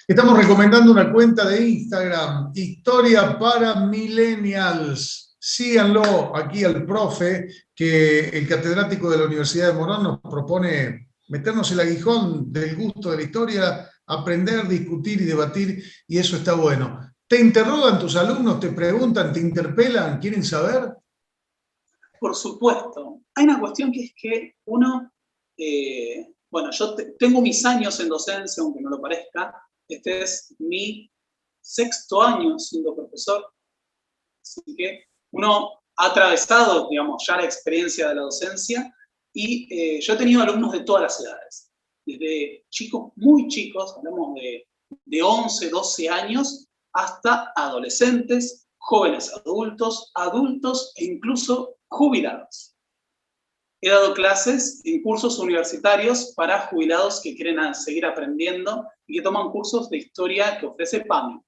Estamos recomendando una cuenta de Instagram, Historia para Millennials. Síganlo aquí al profe, que el catedrático de la Universidad de Morón nos propone meternos el aguijón del gusto de la historia, aprender, discutir y debatir, y eso está bueno. ¿Te interrogan tus alumnos, te preguntan, te interpelan, quieren saber? Por supuesto. Hay una cuestión que es que uno, bueno, tengo mis años en docencia, aunque no lo parezca. Este es mi 6º año siendo profesor, así que uno ha atravesado, digamos, ya la experiencia de la docencia y yo he tenido alumnos de todas las edades, desde chicos muy chicos, hablamos de 11, 12 años, hasta adolescentes, jóvenes adultos, adultos e incluso jubilados. He dado clases en cursos universitarios para jubilados que quieren seguir aprendiendo y que toman cursos de historia que ofrece PAMI.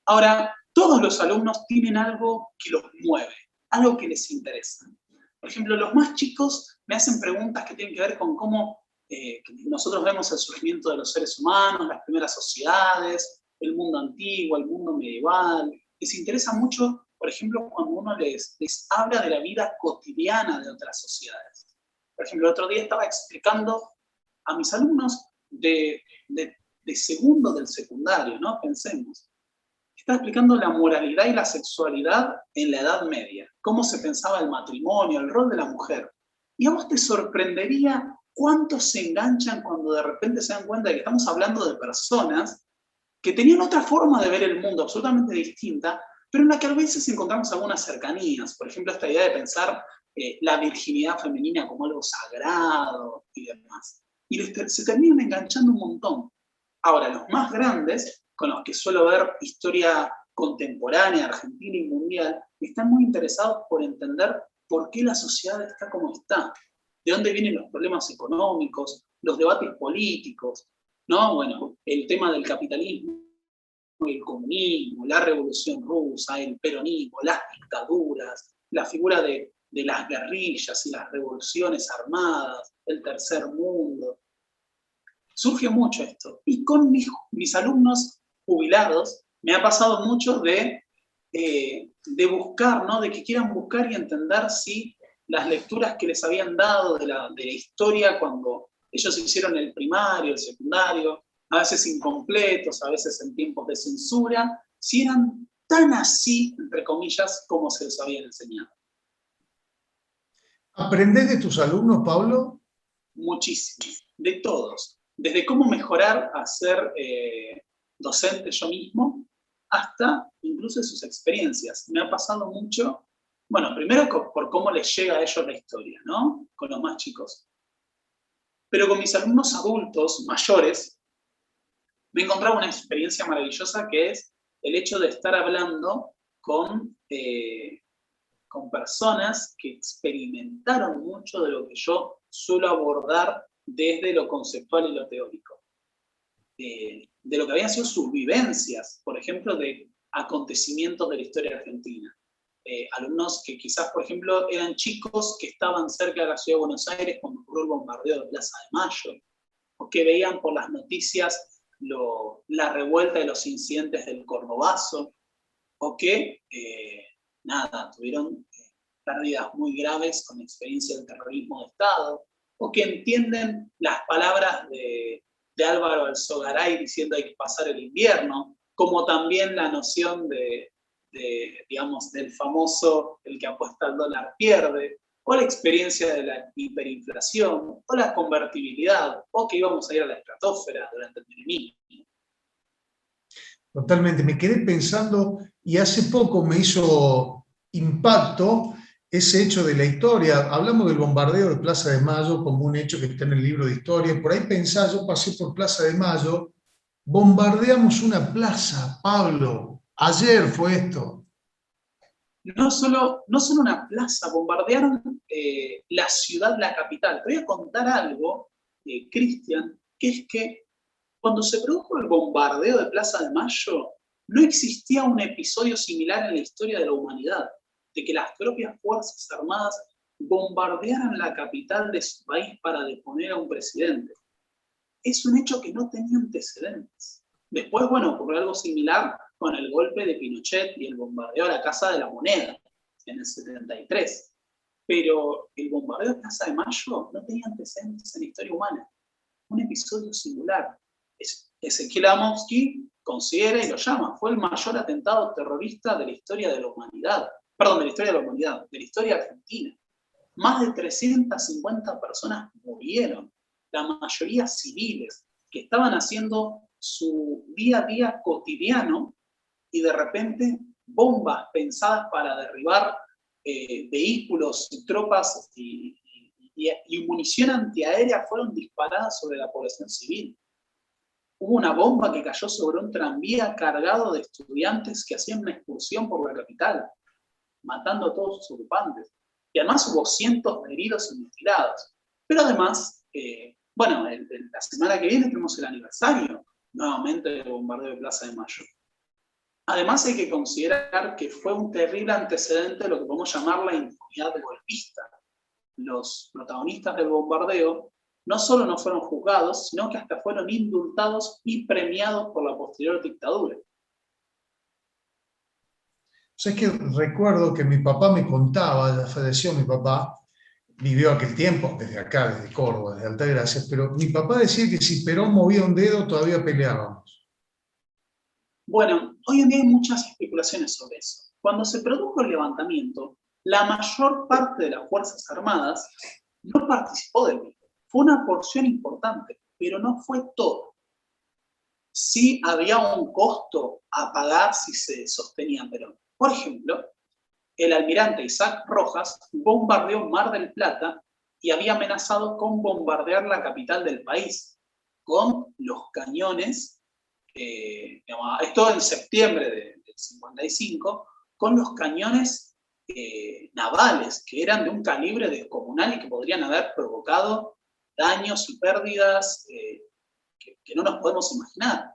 Ahora, todos los alumnos tienen algo que los mueve, algo que les interesa. Por ejemplo, los más chicos me hacen preguntas que tienen que ver con cómo nosotros vemos el surgimiento de los seres humanos, las primeras sociedades, el mundo antiguo, el mundo medieval. Les interesa mucho, por ejemplo, cuando uno les habla de la vida cotidiana de otras sociedades. Por ejemplo, el otro día estaba explicando a mis alumnos de segundo del secundario, ¿no? Pensemos. Estaba explicando la moralidad y la sexualidad en la Edad Media, cómo se pensaba el matrimonio, el rol de la mujer. Y a vos te sorprendería cuántos se enganchan cuando de repente se dan cuenta de que estamos hablando de personas que tenían otra forma de ver el mundo absolutamente distinta, pero en la que a veces encontramos algunas cercanías. Por ejemplo, esta idea de pensar la virginidad femenina como algo sagrado y demás. Y se terminan enganchando un montón. Ahora, los más grandes, con los que suelo ver historia contemporánea, argentina y mundial, están muy interesados por entender por qué la sociedad está como está, de dónde vienen los problemas económicos, los debates políticos, ¿no? Bueno, el tema del capitalismo, el comunismo, la revolución rusa, el peronismo, las dictaduras, la figura de las guerrillas y las revoluciones armadas, el tercer mundo. Surge mucho esto. Y con mis alumnos jubilados me ha pasado mucho de buscar, ¿no? De que quieran buscar y entender si las lecturas que les habían dado de la historia cuando ellos hicieron el primario, el secundario, a veces incompletos, a veces en tiempos de censura, si eran tan así, entre comillas, como se les habían enseñado. ¿Aprendés de tus alumnos, Pablo? Muchísimo, de todos. Desde cómo mejorar a ser docente yo mismo, hasta incluso sus experiencias. Me ha pasado mucho, bueno, primero por cómo les llega a ellos la historia, ¿no? Con los más chicos. Pero con mis alumnos adultos, mayores, me he encontrado una experiencia maravillosa que es el hecho de estar hablando con personas que experimentaron mucho de lo que yo suelo abordar desde lo conceptual y lo teórico. De lo que habían sido sus vivencias, por ejemplo, de acontecimientos de la historia argentina. Alumnos que quizás, por ejemplo, eran chicos que estaban cerca de la ciudad de Buenos Aires cuando ocurrió el bombardeo de Plaza de Mayo, o que veían por las noticias la revuelta de los incidentes del Cordobazo, o que, tuvieron pérdidas muy graves con experiencia del terrorismo de Estado, o que entienden las palabras de Álvaro Alzogaray diciendo hay que pasar el invierno, como también la noción digamos, del famoso el que apuesta al dólar pierde, o la experiencia de la hiperinflación, o la convertibilidad, o que íbamos a ir a la estratosfera durante el menemismo. Totalmente, me quedé pensando y hace poco me hizo impacto ese hecho de la historia. Hablamos del bombardeo de Plaza de Mayo como un hecho que está en el libro de historia. Por ahí pensaba, yo pasé por Plaza de Mayo, bombardeamos una plaza, Pablo. Ayer fue esto. No solo una plaza, bombardearon la ciudad, la capital. Te voy a contar algo, Cristian, que es que cuando se produjo el bombardeo de Plaza de Mayo, no existía un episodio similar en la historia de la humanidad, de que las propias Fuerzas Armadas bombardearan la capital de su país para deponer a un presidente. Es un hecho que no tenía antecedentes. Después, bueno, ocurrió algo similar con el golpe de Pinochet y el bombardeo a la Casa de la Moneda en el 73. Pero el bombardeo de Plaza de Mayo no tenía antecedentes en la historia humana. Un episodio singular. Ezequiel Adamowski considera y lo llama, fue el mayor atentado terrorista de la historia de la humanidad. Perdón, de la historia de la humanidad, de la historia argentina. Más de 350 personas murieron, la mayoría civiles, que estaban haciendo su día a día cotidiano y de repente bombas pensadas para derribar vehículos y tropas y munición antiaérea fueron disparadas sobre la población civil. Hubo una bomba que cayó sobre un tranvía cargado de estudiantes que hacían una excursión por la capital, matando a todos sus ocupantes. Y además hubo cientos de heridos y mutilados. Pero además, bueno, la semana que viene tenemos el aniversario nuevamente del bombardeo de Plaza de Mayo. Además hay que considerar que fue un terrible antecedente de lo que podemos llamar la impunidad golpista. Los protagonistas del bombardeo no solo no fueron juzgados, sino que hasta fueron indultados y premiados por la posterior dictadura. O sea, es que recuerdo que mi papá me contaba, ya falleció mi papá, vivió aquel tiempo, desde acá, desde Córdoba, desde Altagracia, pero mi papá decía que si Perón movía un dedo todavía peleábamos. Bueno, hoy en día hay muchas especulaciones sobre eso. Cuando se produjo el levantamiento, la mayor parte de las Fuerzas Armadas no participó del mismo. Fue una porción importante, pero no fue todo. Sí había un costo a pagar si se sostenía Perón. Por ejemplo, el almirante Isaac Rojas bombardeó Mar del Plata y había amenazado con bombardear la capital del país, con los cañones, esto en septiembre del 55, con los cañones navales, que eran de un calibre descomunal y que podrían haber provocado daños y pérdidas que no nos podemos imaginar.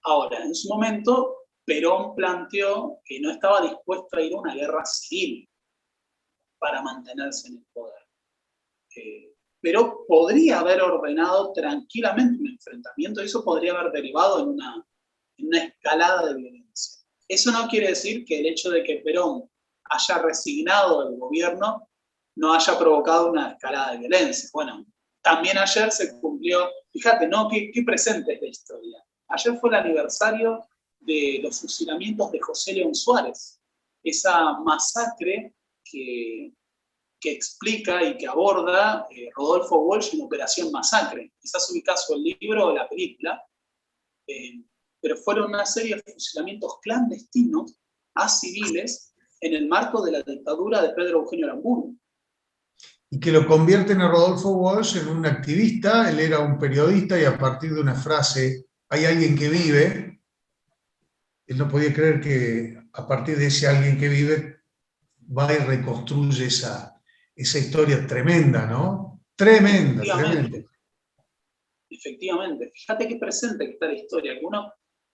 Ahora, en su momento, Perón planteó que no estaba dispuesto a ir a una guerra civil para mantenerse en el poder. Pero podría haber ordenado tranquilamente un enfrentamiento y eso podría haber derivado en una escalada de violencia. Eso no quiere decir que el hecho de que Perón haya resignado el gobierno no haya provocado una escalada de violencia. Bueno, también ayer se cumplió, fíjate, ¿no? ¿Qué presente es la historia? Ayer fue el aniversario de los fusilamientos de José León Suárez, esa masacre que explica y que aborda Rodolfo Walsh en Operación Masacre. Quizás ubicás el libro o la película, pero fueron una serie de fusilamientos clandestinos a civiles en el marco de la dictadura de Pedro Eugenio Aramburu. Y que lo convierten a Rodolfo Walsh en un activista. Él era un periodista y a partir de una frase, hay alguien que vive, él no podía creer que a partir de ese alguien que vive va y reconstruye esa historia tremenda, ¿no? Tremenda, tremenda. Efectivamente. Fíjate qué presente que está la historia, que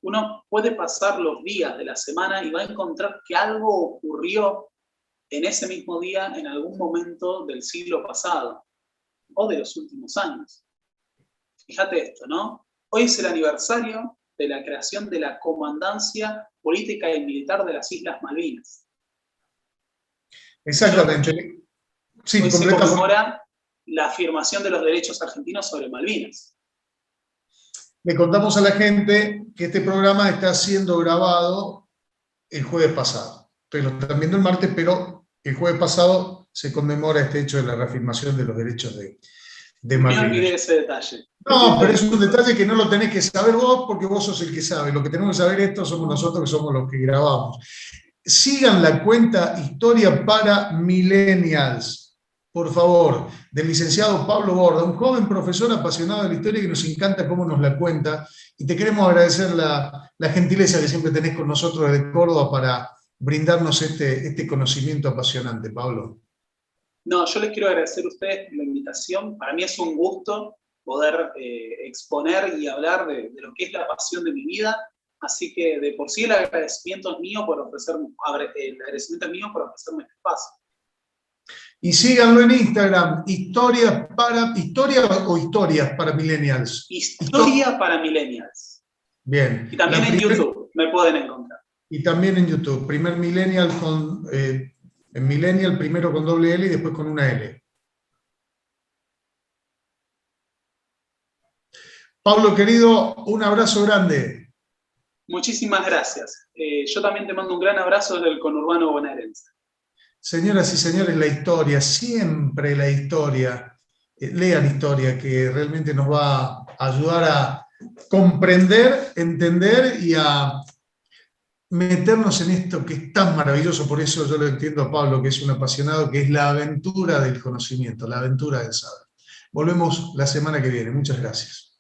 uno puede pasar los días de la semana y va a encontrar que algo ocurrió en ese mismo día en algún momento del siglo pasado o de los últimos años. Fíjate esto, ¿no? Hoy es el aniversario de la creación de la Comandancia Política y Militar de las Islas Malvinas. Exactamente. Sí, hoy se conmemora la afirmación de los derechos argentinos sobre Malvinas. Le contamos a la gente que este programa está siendo grabado el jueves pasado. Ustedes lo están viendo el martes, pero el jueves pasado se conmemora este hecho de la reafirmación de los derechos de Malvinas. No olvidé ese detalle. No, pero es un detalle que no lo tenés que saber vos porque vos sos el que sabe. Lo que tenemos que saber esto somos nosotros, que somos los que grabamos. Sigan la cuenta Historia para Millennials, por favor, del licenciado Pablo Borda, un joven profesor apasionado de la historia que nos encanta cómo nos la cuenta, y te queremos agradecer la gentileza que siempre tenés con nosotros desde Córdoba para brindarnos este conocimiento apasionante, Pablo. No, yo les quiero agradecer a ustedes por la invitación. Para mí es un gusto poder exponer y hablar de lo que es la pasión de mi vida. Así que de por sí el agradecimiento es mío por ofrecerme este espacio. Y síganlo en Instagram, historias para millennials. Historia para millennials. Bien. Y también en YouTube me pueden encontrar. Y también en YouTube. Primer Millennial en Millennial, primero con doble L y después con una L. Pablo, querido, un abrazo grande. Muchísimas gracias. Yo también te mando un gran abrazo desde el conurbano bonaerense. Señoras y señores, la historia, siempre la historia. Lean historia, que realmente nos va a ayudar a comprender, entender y a meternos en esto que es tan maravilloso. Por eso yo lo entiendo a Pablo, que es un apasionado, que es la aventura del conocimiento, la aventura del saber. Volvemos la semana que viene. Muchas gracias.